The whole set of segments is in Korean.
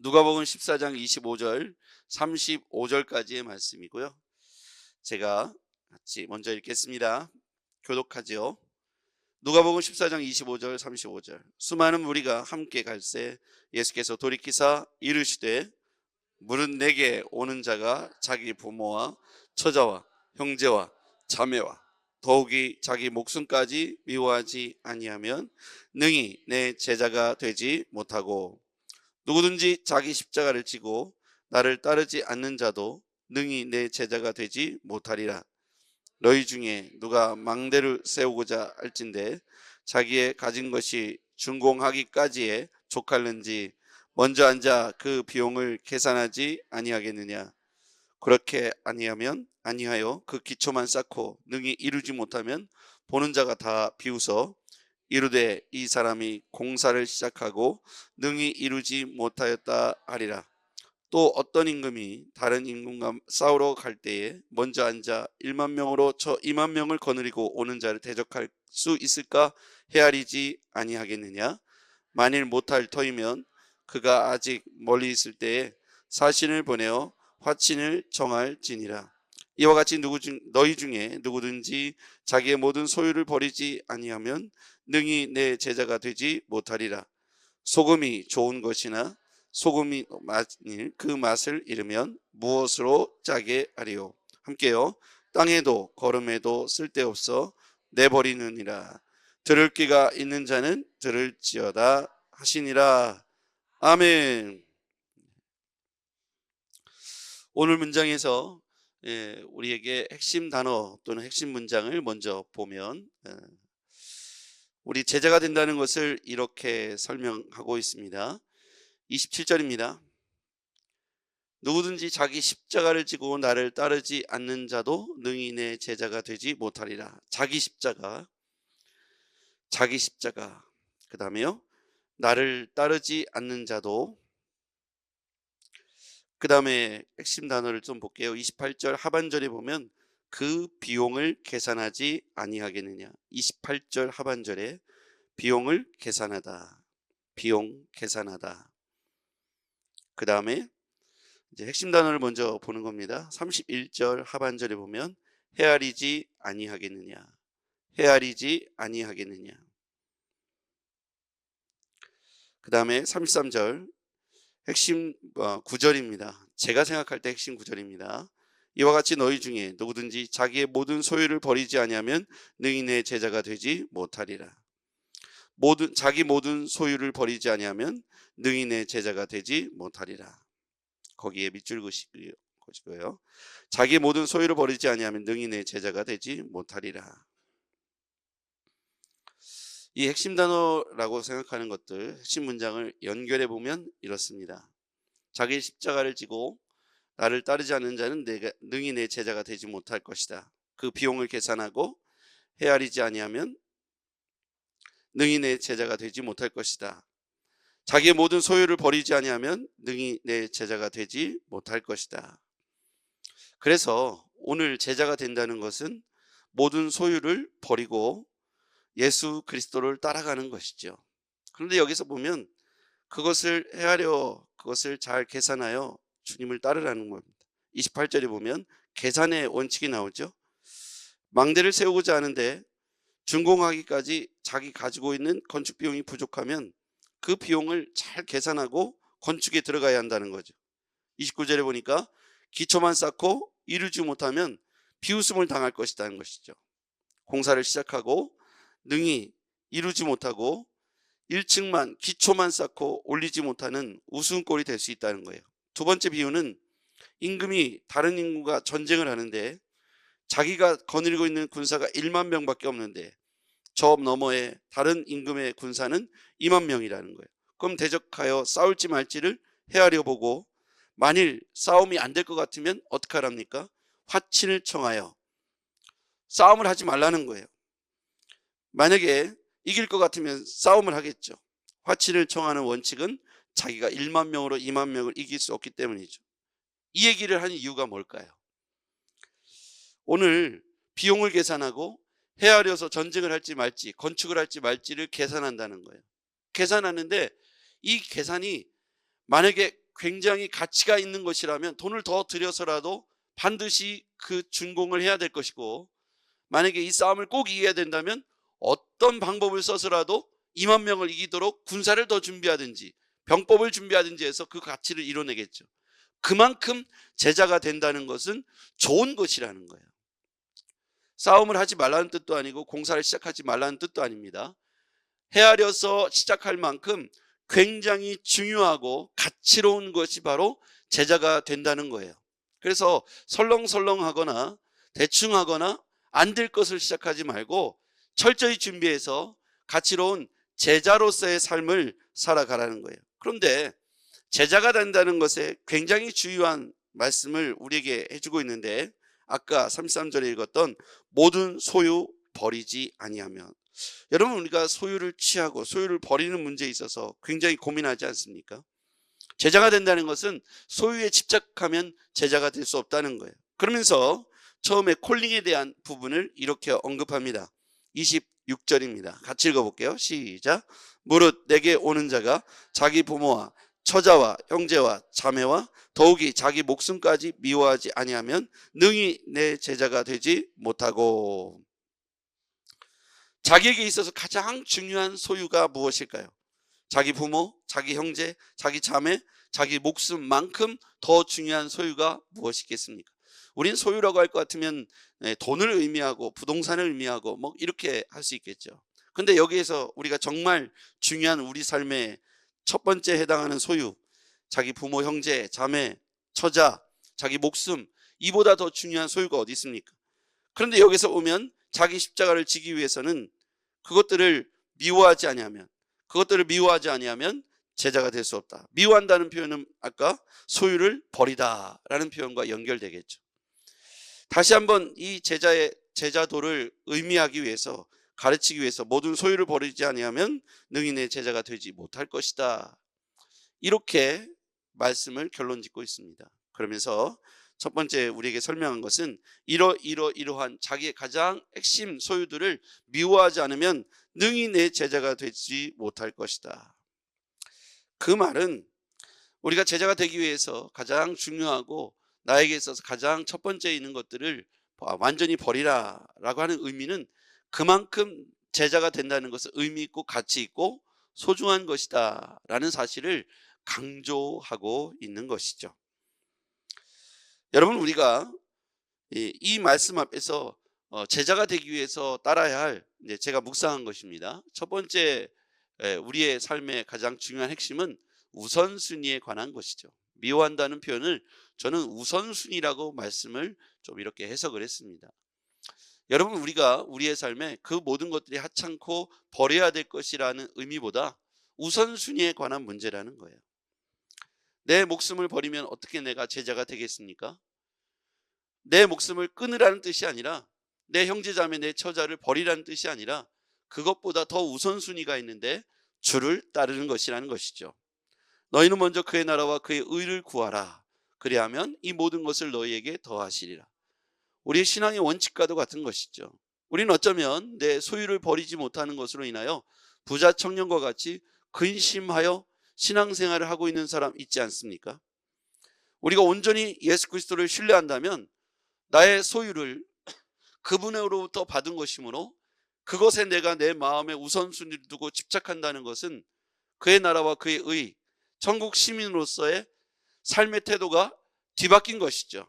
누가복음 14장 25절 35절까지의 말씀이고요. 제가 같이 먼저 읽겠습니다. 교독하지요. 누가복음 14장 25절 35절. 수많은 무리가 함께 갈새 예수께서 돌이키사 이르시되 물은 내게 오는 자가 자기 부모와 처자와 형제와 자매와 더욱이 자기 목숨까지 미워하지 아니하면 능히 내 제자가 되지 못하고, 누구든지 자기 십자가를 지고 나를 따르지 않는 자도 능히 내 제자가 되지 못하리라. 너희 중에 누가 망대를 세우고자 할진대 자기의 가진 것이 준공하기까지에 족할는지 먼저 앉아 그 비용을 계산하지 아니하겠느냐. 그렇게 아니하여 그 기초만 쌓고 능히 이루지 못하면 보는 자가 다 비웃어 이르되 이 사람이 공사를 시작하고 능히 이루지 못하였다 하리라. 또 어떤 임금이 다른 임금과 싸우러 갈 때에 먼저 앉아 1만 명으로 저 2만 명을 거느리고 오는 자를 대적할 수 있을까 헤아리지 아니하겠느냐. 만일 못할 터이면 그가 아직 멀리 있을 때에 사신을 보내어 화친을 정할지니라. 이와 같이 너희 중에 누구든지 자기의 모든 소유를 버리지 아니하면 능히 내 제자가 되지 못하리라. 소금이 좋은 것이나 소금이 만일 그 맛을 잃으면 무엇으로 짜게 하리요. 함께요. 땅에도 거름에도 쓸데없어 내버리느니라. 들을 귀가 있는 자는 들을지어다 하시니라. 아멘. 오늘 문장에서 우리에게 핵심 단어 또는 핵심 문장을 먼저 보면 우리 제자가 된다는 것을 이렇게 설명하고 있습니다. 27절입니다. 누구든지 자기 십자가를 지고 나를 따르지 않는 자도 능히 내 제자가 되지 못하리라. 자기 십자가. 그 다음에요. 나를 따르지 않는 자도. 그 다음에 핵심 단어를 좀 볼게요. 28절 하반절에 보면 그 비용을 계산하지 아니하겠느냐. 28절 하반절에 비용을 계산하다. 비용 계산하다. 그 다음에 이제 핵심 단어를 먼저 보는 겁니다. 31절 하반절에 보면 헤아리지 아니하겠느냐. 헤아리지 아니하겠느냐. 그 다음에 33절 핵심 구절입니다. 제가 생각할 때 핵심 구절입니다. 이와 같이 너희 중에 누구든지 자기의 모든 소유를 버리지 아니하면 능히 내 제자가 되지 못하리라. 자기 모든 소유를 버리지 아니하면 능히 내 제자가 되지 못하리라. 거기에 밑줄 그으시고요. 자기 모든 소유를 버리지 아니하면 능히 내 제자가 되지 못하리라. 이 핵심 단어라고 생각하는 것들, 핵심 문장을 연결해 보면 이렇습니다. 자기 십자가를 지고 나를 따르지 않는 자는 능히 내 제자가 되지 못할 것이다. 그 비용을 계산하고 헤아리지 아니하면 능히 내 제자가 되지 못할 것이다. 자기의 모든 소유를 버리지 아니하면 능히 내 제자가 되지 못할 것이다. 그래서 오늘 제자가 된다는 것은 모든 소유를 버리고 예수 그리스도를 따라가는 것이죠. 그런데 여기서 보면 그것을 헤아려 그것을 잘 계산하여 주님을 따르라는 겁니다. 28절에 보면 계산의 원칙이 나오죠. 망대를 세우고자 하는데 준공하기까지 자기 가지고 있는 건축 비용이 부족하면 그 비용을 잘 계산하고 건축에 들어가야 한다는 거죠. 29절에 보니까 기초만 쌓고 이루지 못하면 비웃음을 당할 것이라는 것이죠. 공사를 시작하고 능히 이루지 못하고 1층만 기초만 쌓고 올리지 못하는 우스운꼴이 될 수 있다는 거예요. 두 번째 비유는 임금이 다른 임금과 전쟁을 하는데 자기가 거느리고 있는 군사가 1만 명밖에 없는데 저 너머에 다른 임금의 군사는 2만 명이라는 거예요. 그럼 대적하여 싸울지 말지를 헤아려 보고 만일 싸움이 안 될 것 같으면 어떻게 하랍니까? 화친을 청하여 싸움을 하지 말라는 거예요. 만약에 이길 것 같으면 싸움을 하겠죠. 화친을 청하는 원칙은 자기가 1만 명으로 2만 명을 이길 수 없기 때문이죠. 이 얘기를 하는 이유가 뭘까요? 오늘 비용을 계산하고 헤아려서 전쟁을 할지 말지 건축을 할지 말지를 계산한다는 거예요. 계산하는데 이 계산이 만약에 굉장히 가치가 있는 것이라면 돈을 더 들여서라도 반드시 그 준공을 해야 될 것이고, 만약에 이 싸움을 꼭 이겨야 된다면 어떤 방법을 써서라도 2만 명을 이기도록 군사를 더 준비하든지 병법을 준비하든지 해서 그 가치를 이뤄내겠죠. 그만큼 제자가 된다는 것은 좋은 것이라는 거예요. 싸움을 하지 말라는 뜻도 아니고 공사를 시작하지 말라는 뜻도 아닙니다. 헤아려서 시작할 만큼 굉장히 중요하고 가치로운 것이 바로 제자가 된다는 거예요. 그래서 설렁설렁하거나 대충 하거나 안 될 것을 시작하지 말고 철저히 준비해서 가치로운 제자로서의 삶을 살아가라는 거예요. 그런데 제자가 된다는 것에 굉장히 중요한 말씀을 우리에게 해주고 있는데, 아까 33절에 읽었던 모든 소유 버리지 아니하면, 여러분 우리가 소유를 취하고 소유를 버리는 문제에 있어서 굉장히 고민하지 않습니까? 제자가 된다는 것은 소유에 집착하면 제자가 될 수 없다는 거예요. 그러면서 처음에 콜링에 대한 부분을 이렇게 언급합니다. 26절입니다. 같이 읽어볼게요. 시작. 무릇 내게 오는 자가 자기 부모와 처자와 형제와 자매와 더욱이 자기 목숨까지 미워하지 아니하면 능히 내 제자가 되지 못하고. 자기에게 있어서 가장 중요한 소유가 무엇일까요? 자기 부모, 자기 형제, 자기 자매, 자기 목숨만큼 더 중요한 소유가 무엇이겠습니까? 우린 소유라고 할 것 같으면 돈을 의미하고 부동산을 의미하고 뭐 이렇게 할 수 있겠죠. 근데 여기에서 우리가 정말 중요한 우리 삶의 첫 번째 해당하는 소유, 자기 부모, 형제, 자매, 처자, 자기 목숨, 이보다 더 중요한 소유가 어디 있습니까? 그런데 여기서 보면 자기 십자가를 지기 위해서는 그것들을 미워하지 아니하면 제자가 될 수 없다. 미워한다는 표현은 아까 소유를 버리다라는 표현과 연결되겠죠. 다시 한번 이 제자도를 의미하기 위해서, 가르치기 위해서 모든 소유를 버리지 아니하면 능히 내 제자가 되지 못할 것이다. 이렇게 말씀을 결론 짓고 있습니다. 그러면서 첫 번째 우리에게 설명한 것은 이러한 자기의 가장 핵심 소유들을 미워하지 않으면 능히 내 제자가 되지 못할 것이다. 그 말은 우리가 제자가 되기 위해서 가장 중요하고 나에게 있어서 가장 첫 번째에 있는 것들을 완전히 버리라라고 하는 의미는 그만큼 제자가 된다는 것은 의미 있고 가치 있고 소중한 것이다 라는 사실을 강조하고 있는 것이죠. 여러분, 우리가 이 말씀 앞에서 제자가 되기 위해서 따라야 할, 제가 묵상한 것입니다. 첫 번째 우리의 삶의 가장 중요한 핵심은 우선순위에 관한 것이죠. 미워한다는 표현을 저는 우선순위라고 말씀을 좀 이렇게 해석을 했습니다. 여러분, 우리가 우리의 삶에 그 모든 것들이 하찮고 버려야 될 것이라는 의미보다 우선순위에 관한 문제라는 거예요. 내 목숨을 버리면 어떻게 내가 제자가 되겠습니까? 내 목숨을 끊으라는 뜻이 아니라, 내 형제자매, 내 처자를 버리라는 뜻이 아니라 그것보다 더 우선순위가 있는데 주를 따르는 것이라는 것이죠. 너희는 먼저 그의 나라와 그의 의를 구하라. 그리하면 이 모든 것을 너희에게 더하시리라. 우리의 신앙의 원칙과도 같은 것이죠. 우리는 어쩌면 내 소유를 버리지 못하는 것으로 인하여 부자 청년과 같이 근심하여 신앙생활을 하고 있는 사람 있지 않습니까? 우리가 온전히 예수 그리스도를 신뢰한다면 나의 소유를 그분으로부터 받은 것이므로 그것에 내가 내 마음의 우선순위를 두고 집착한다는 것은 그의 나라와 그의 의, 천국 시민으로서의 삶의 태도가 뒤바뀐 것이죠.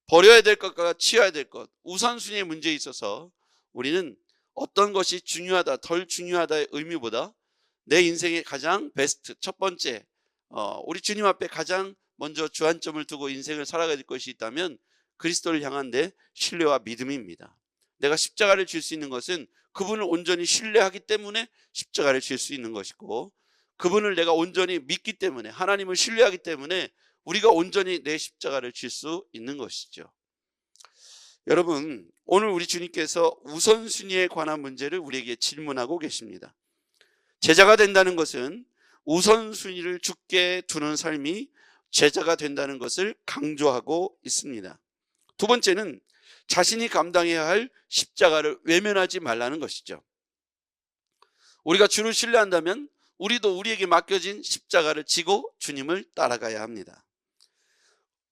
버려야 될 것과 취해야 될 것, 우선순위의 문제에 있어서 우리는 어떤 것이 중요하다, 덜 중요하다의 의미보다 내 인생의 가장 베스트, 첫 번째, 우리 주님 앞에 가장 먼저 주안점을 두고 인생을 살아갈 것이 있다면 그리스도를 향한 내 신뢰와 믿음입니다. 내가 십자가를 질 수 있는 것은 그분을 온전히 신뢰하기 때문에 십자가를 질 수 있는 것이고, 그분을 내가 온전히 믿기 때문에, 하나님을 신뢰하기 때문에 우리가 온전히 내 십자가를 질 수 있는 것이죠. 여러분, 오늘 우리 주님께서 우선순위에 관한 문제를 우리에게 질문하고 계십니다. 제자가 된다는 것은 우선순위를 주께 두는 삶이 제자가 된다는 것을 강조하고 있습니다. 두 번째는 자신이 감당해야 할 십자가를 외면하지 말라는 것이죠. 우리가 주를 신뢰한다면 우리도 우리에게 맡겨진 십자가를 지고 주님을 따라가야 합니다.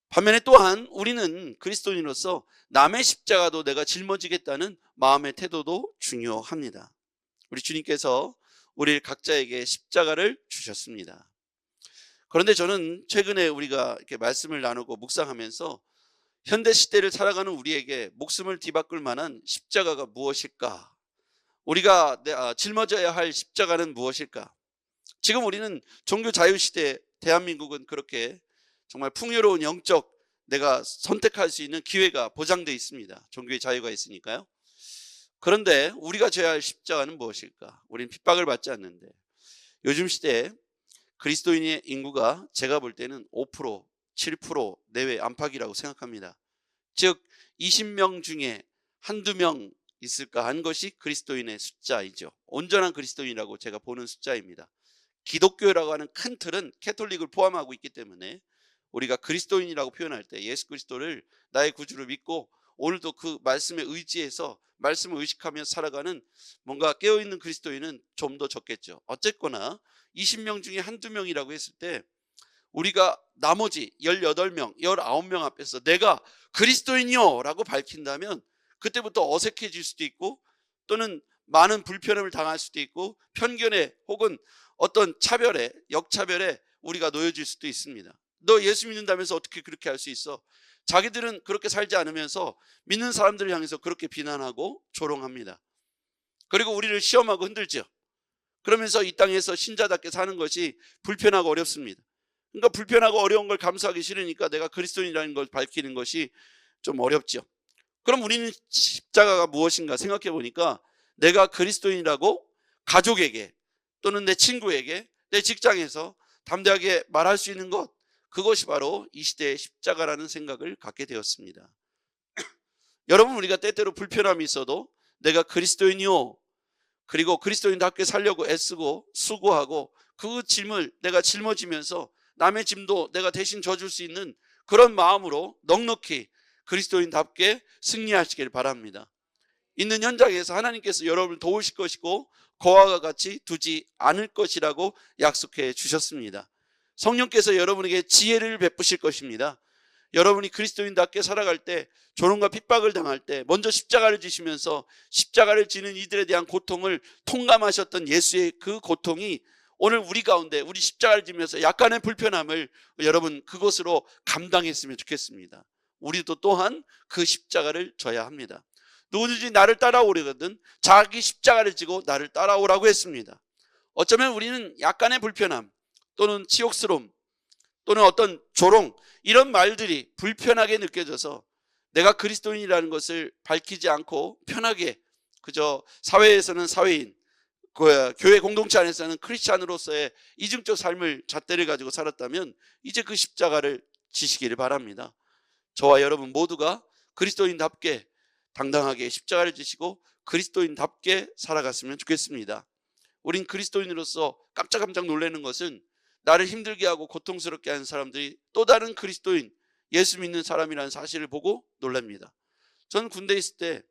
반면에 또한 우리는 그리스도인으로서 남의 십자가도 내가 짊어지겠다는 마음의 태도도 중요합니다. 우리 주님께서 우리 각자에게 십자가를 주셨습니다. 그런데 저는 최근에 우리가 이렇게 말씀을 나누고 묵상하면서 현대 시대를 살아가는 우리에게 목숨을 뒤바꿀 만한 십자가가 무엇일까? 우리가 짊어져야 할 십자가는 무엇일까? 지금 우리는 종교 자유 시대, 대한민국은 그렇게 정말 풍요로운 영적 내가 선택할 수 있는 기회가 보장되어 있습니다. 종교의 자유가 있으니까요. 그런데 우리가 져야 할 십자가는 무엇일까? 우리는 핍박을 받지 않는데 요즘 시대에 그리스도인의 인구가 제가 볼 때는 5%, 7% 내외 안팎이라고 생각합니다. 즉 20명 중에 한두 명 있을까 한 것이 그리스도인의 숫자이죠. 온전한 그리스도인이라고 제가 보는 숫자입니다. 기독교라고 하는 큰 틀은 캐톨릭을 포함하고 있기 때문에 우리가 그리스도인이라고 표현할 때 예수 그리스도를 나의 구주로 믿고 오늘도 그 말씀에 의지해서 말씀을 의식하며 살아가는 뭔가 깨어있는 그리스도인은 좀 더 적겠죠. 어쨌거나 20명 중에 한두 명이라고 했을 때 우리가 나머지 18명, 19명 앞에서 내가 그리스도인이요 라고 밝힌다면 그때부터 어색해질 수도 있고 또는 많은 불편함을 당할 수도 있고 편견에 혹은 어떤 차별에 역차별에 우리가 놓여질 수도 있습니다. 너 예수 믿는다면서 어떻게 그렇게 할 수 있어? 자기들은 그렇게 살지 않으면서 믿는 사람들을 향해서 그렇게 비난하고 조롱합니다. 그리고 우리를 시험하고 흔들죠. 그러면서 이 땅에서 신자답게 사는 것이 불편하고 어렵습니다. 그러니까 불편하고 어려운 걸 감수하기 싫으니까 내가 그리스도인이라는 걸 밝히는 것이 좀 어렵죠. 그럼 우리는 십자가가 무엇인가 생각해 보니까 내가 그리스도인이라고 가족에게 또는 내 친구에게 내 직장에서 담대하게 말할 수 있는 것, 그것이 바로 이 시대의 십자가라는 생각을 갖게 되었습니다. 여러분, 우리가 때때로 불편함이 있어도 내가 그리스도인이요, 그리고 그리스도인답게 살려고 애쓰고 수고하고 그 짐을 내가 짊어지면서 남의 짐도 내가 대신 져줄 수 있는 그런 마음으로 넉넉히 그리스도인답게 승리하시길 바랍니다. 있는 현장에서 하나님께서 여러분을 도우실 것이고 거와 같이 두지 않을 것이라고 약속해 주셨습니다. 성령께서 여러분에게 지혜를 베푸실 것입니다. 여러분이 그리스도인답게 살아갈 때 조롱과 핍박을 당할 때 먼저 십자가를 지시면서 십자가를 지는 이들에 대한 고통을 통감하셨던 예수의 그 고통이 오늘 우리 가운데 우리 십자가를 지면서 약간의 불편함을 여러분 그것으로 감당했으면 좋겠습니다. 우리도 또한 그 십자가를 져야 합니다. 누구든지 나를 따라오려거든 자기 십자가를 지고 나를 따라오라고 했습니다. 어쩌면 우리는 약간의 불편함 또는 치욕스러움 또는 어떤 조롱 이런 말들이 불편하게 느껴져서 내가 그리스도인이라는 것을 밝히지 않고 편하게 그저 사회에서는 사회인, 교회 공동체 안에서는 크리스찬으로서의 이중적 삶을 잣대를 가지고 살았다면 이제 그 십자가를 지시기를 바랍니다. 저와 여러분 모두가 그리스도인답게 당당하게 십자가를 지시고 그리스도인답게 살아갔으면 좋겠습니다. 우린 그리스도인으로서 깜짝깜짝 놀라는 것은 나를 힘들게 하고 고통스럽게 하는 사람들이 또 다른 그리스도인, 예수 믿는 사람이라는 사실을 보고 놀랍니다. 저는 군대에 있을 때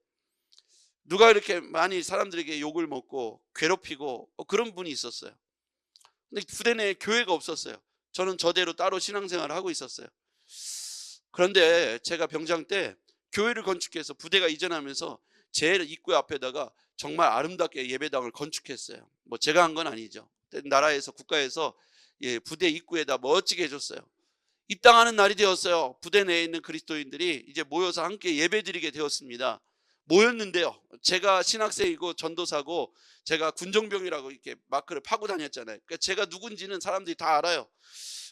누가 이렇게 많이 사람들에게 욕을 먹고 괴롭히고 그런 분이 있었어요. 근데 부대 내에 교회가 없었어요. 저는 저대로 따로 신앙생활을 하고 있었어요. 그런데 제가 병장 때 교회를 건축해서 부대가 이전하면서 제 입구 앞에다가 정말 아름답게 예배당을 건축했어요. 뭐 제가 한 건 아니죠. 나라에서 국가에서 부대 입구에다 멋지게 해줬어요. 입당하는 날이 되었어요. 부대 내에 있는 그리스도인들이 이제 모여서 함께 예배드리게 되었습니다. 모였는데요. 제가 신학생이고 전도사고 제가 군종병이라고 이렇게 마크를 파고 다녔잖아요. 그러니까 제가 누군지는 사람들이 다 알아요.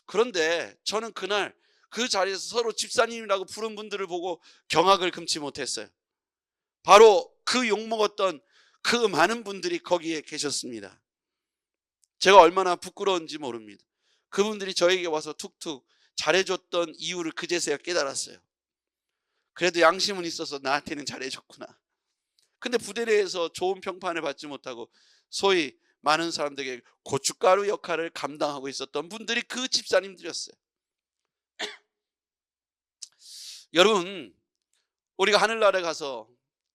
그런데 저는 그날 그 자리에서 서로 집사님이라고 부른 분들을 보고 경악을 금치 못했어요. 바로 그 욕먹었던 그 많은 분들이 거기에 계셨습니다. 제가 얼마나 부끄러운지 모릅니다. 그분들이 저에게 와서 툭툭 잘해줬던 이유를 그제서야 깨달았어요. 그래도 양심은 있어서 나한테는 잘해줬구나. 근데 부대 내에서 좋은 평판을 받지 못하고 소위 많은 사람들에게 고춧가루 역할을 감당하고 있었던 분들이 그 집사님들이었어요. 여러분, 우리가 하늘나라에 가서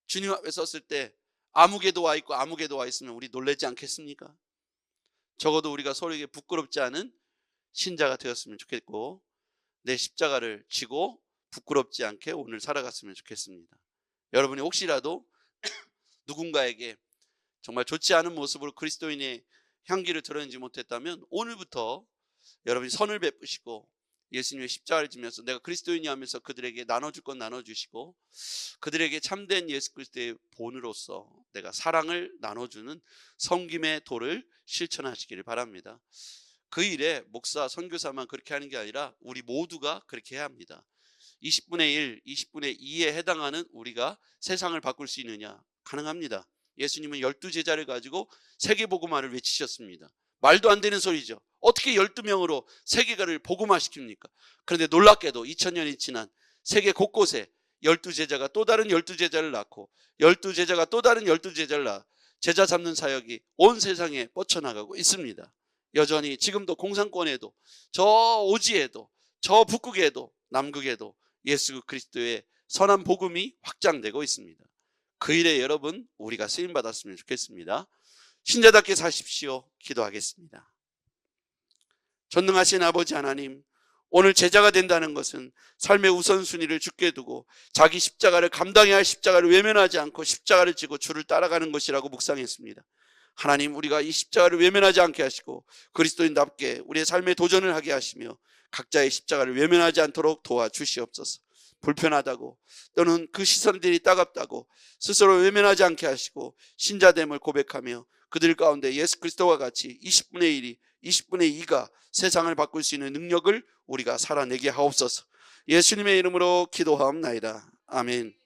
주님 앞에 섰을 때 아무개도 와 있고 아무개도 와 있으면 우리 놀라지 않겠습니까? 적어도 우리가 서로에게 부끄럽지 않은 신자가 되었으면 좋겠고, 내 십자가를 지고 부끄럽지 않게 오늘 살아갔으면 좋겠습니다. 여러분이 혹시라도 누군가에게 정말 좋지 않은 모습으로 그리스도인의 향기를 드러내지 못했다면 오늘부터 여러분이 선을 베푸시고 예수님의 십자가를 지면서 내가 그리스도인이 하면서 그들에게 나눠줄 건 나눠주시고, 그들에게 참된 예수 그리스도의 본으로서 내가 사랑을 나눠주는 섬김의 도를 실천하시기를 바랍니다. 그 일에 목사, 선교사만 그렇게 하는 게 아니라 우리 모두가 그렇게 해야 합니다. 20분의 1, 20분의 2에 해당하는 우리가 세상을 바꿀 수 있느냐? 가능합니다. 예수님은 12제자를 가지고 세계복음화를 외치셨습니다. 말도 안 되는 소리죠. 어떻게 12명으로 세계가를 복음화시킵니까? 그런데 놀랍게도 2000년이 지난 세계 곳곳에 12제자가 또 다른 12제자를 낳고 12제자가 또 다른 12제자를 낳아 제자 잡는 사역이 온 세상에 뻗쳐나가고 있습니다. 여전히 지금도 공산권에도, 저 오지에도, 저 북극에도, 남극에도 예수 그리스도의 선한 복음이 확장되고 있습니다. 그 일에 여러분 우리가 쓰임받았으면 좋겠습니다. 신자답게 사십시오. 기도하겠습니다. 전능하신 아버지 하나님, 오늘 제자가 된다는 것은 삶의 우선순위를 주께 두고 자기 십자가를 감당해야 할 십자가를 외면하지 않고 십자가를 지고 주를 따라가는 것이라고 묵상했습니다. 하나님, 우리가 이 십자가를 외면하지 않게 하시고 그리스도인답게 우리의 삶에 도전을 하게 하시며 각자의 십자가를 외면하지 않도록 도와주시옵소서. 불편하다고 또는 그 시선들이 따갑다고 스스로 외면하지 않게 하시고 신자됨을 고백하며 그들 가운데 예수 그리스도와 같이 20분의 1이 20분의 2가 세상을 바꿀 수 있는 능력을 우리가 살아내게 하옵소서. 예수님의 이름으로 기도하옵나이다. 아멘.